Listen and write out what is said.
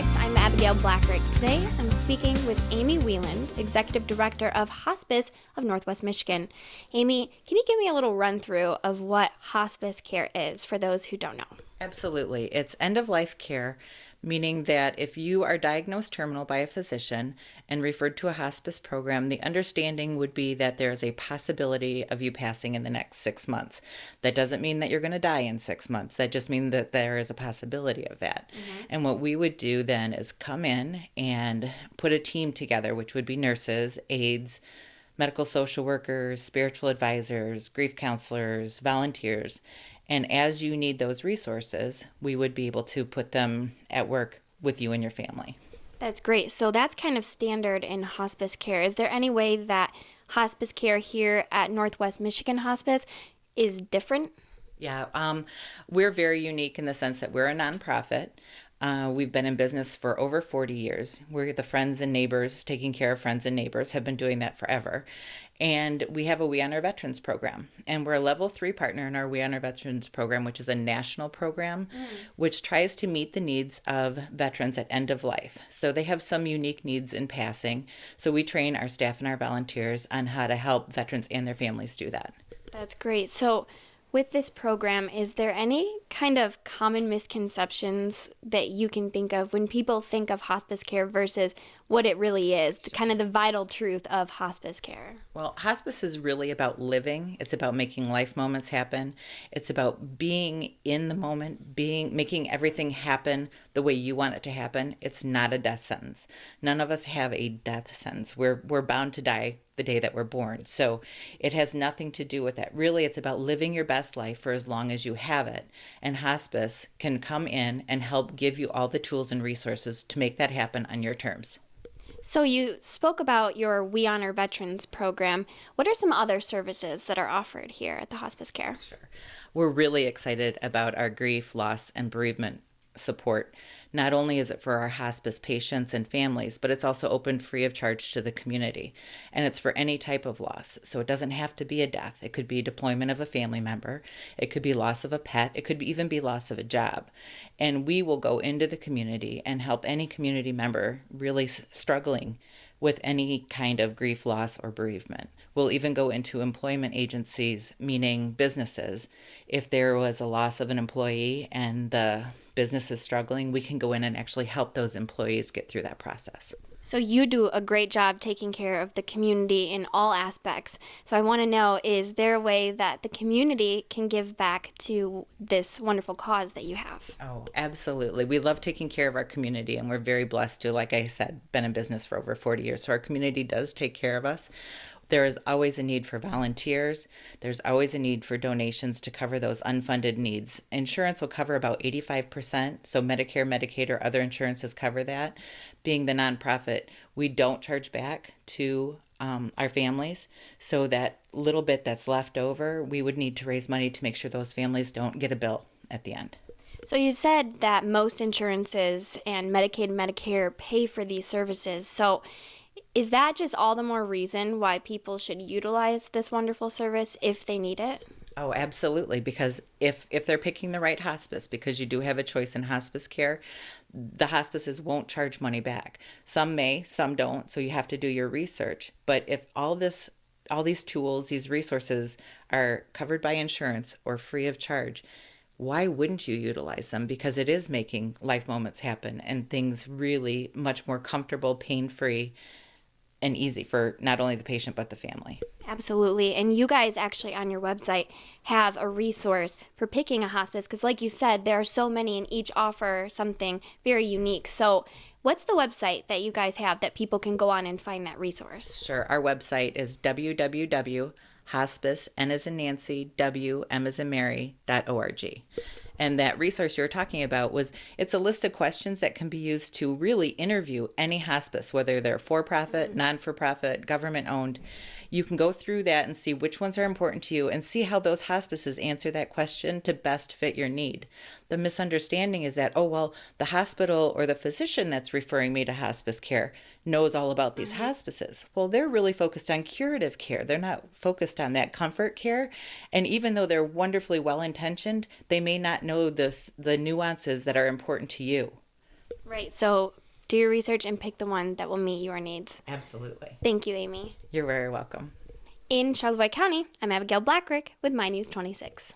Topics. I'm Abigail Blackrick. Today, I'm speaking with Amy Wieland, Executive Director of Hospice of Northwest Michigan. Amy, can you give me a little run-through of what hospice care is for those who don't know? Absolutely. It's end-of-life care, meaning that if you are diagnosed terminal by a physician and referred to a hospice program, the understanding would be that there is a possibility of you passing in the next 6 months. That doesn't mean that you're going to die in 6 months. That just means that there is a possibility of that. And what we would do then is come in and put a team together, which would be nurses, aides, medical social workers, spiritual advisors, grief counselors, volunteers. And as you need those resources, we would be able to put them at work with you and your family. That's great. So that's kind of standard in hospice care. Is there any way that hospice care here at Northwest Michigan Hospice is different? Yeah, we're very unique in the sense that we're a nonprofit. We've been in business for over 40 years. We're the friends and neighbors, taking care of friends and neighbors, have been doing that forever. And we have a We Honor Veterans program. And we're a level 3 partner in our We Honor Veterans program, which is a national program, which tries to meet the needs of veterans at end of life. So they have some unique needs in passing. So we train our staff and our volunteers on how to help veterans and their families do that. That's great. So with this program, is there any kind of common misconceptions that you can think of when people think of hospice care versus what it really is, the kind of the vital truth of hospice care? Well, hospice is really about living. It's about making life moments happen. It's about being in the moment, making everything happen the way you want it to happen. It's not a death sentence. None of us have a death sentence. We're bound to die the day that we're born. So it has nothing to do with that. Really, it's about living your best life for as long as you have it. And hospice can come in and help give you all the tools and resources to make that happen on your terms. So you spoke about your We Honor Veterans program. What are some other services that are offered here at the hospice care? Sure. We're really excited about our grief, loss, and bereavement support. Not only is it for our hospice patients and families, but it's also open free of charge to the community. And it's for any type of loss. So it doesn't have to be a death. It could be deployment of a family member. It could be loss of a pet. It could even be loss of a job. And we will go into the community and help any community member really struggling with any kind of grief, loss, or bereavement. We'll even go into employment agencies, meaning businesses. If there was a loss of an employee and the business is struggling, we can go in and actually help those employees get through that process. So you do a great job taking care of the community in all aspects. So I want to know, is there a way that the community can give back to this wonderful cause that you have? Oh, absolutely. We love taking care of our community, and we're very blessed to, like I said, been in business for over 40 years. So our community does take care of us. There is always a need for volunteers. There's always a need for donations to cover those unfunded needs. Insurance will cover about 85%, so Medicare, Medicaid, or other insurances cover that. Being the nonprofit, we don't charge back to our families, so that little bit that's left over, we would need to raise money to make sure those families don't get a bill at the end. So you said that most insurances and Medicaid and Medicare pay for these services. So is that just all the more reason why people should utilize this wonderful service if they need it? Oh, absolutely. Because if they're picking the right hospice, because you do have a choice in hospice care, the hospices won't charge money back. Some may, some don't. So you have to do your research. But if all these tools, these resources are covered by insurance or free of charge, why wouldn't you utilize them? Because it is making life moments happen and things really much more comfortable, pain-free, and easy for not only the patient but the family. Absolutely. And you guys actually on your website have a resource for picking a hospice because like you said, there are so many and each offer something very unique. So what's the website that you guys have that people can go on and find that resource? Sure. Our website is www.hospice, N as in Nancy, W, M as in Mary.org. And that resource you were talking about it's a list of questions that can be used to really interview any hospice, whether they're for-profit, non-for-profit, government-owned. You can go through that and see which ones are important to you and see how those hospices answer that question to best fit your need. The misunderstanding is that, oh, well, the hospital or the physician that's referring me to hospice care knows all about these hospices. Well, they're really focused on curative care. They're not focused on that comfort care. And even though they're wonderfully well-intentioned, they may not know the nuances that are important to you. Right. So do your research and pick the one that will meet your needs. Absolutely. Thank you, Amy. You're very welcome. In Charlevoix County, I'm Abigail Blackrick with My News 26.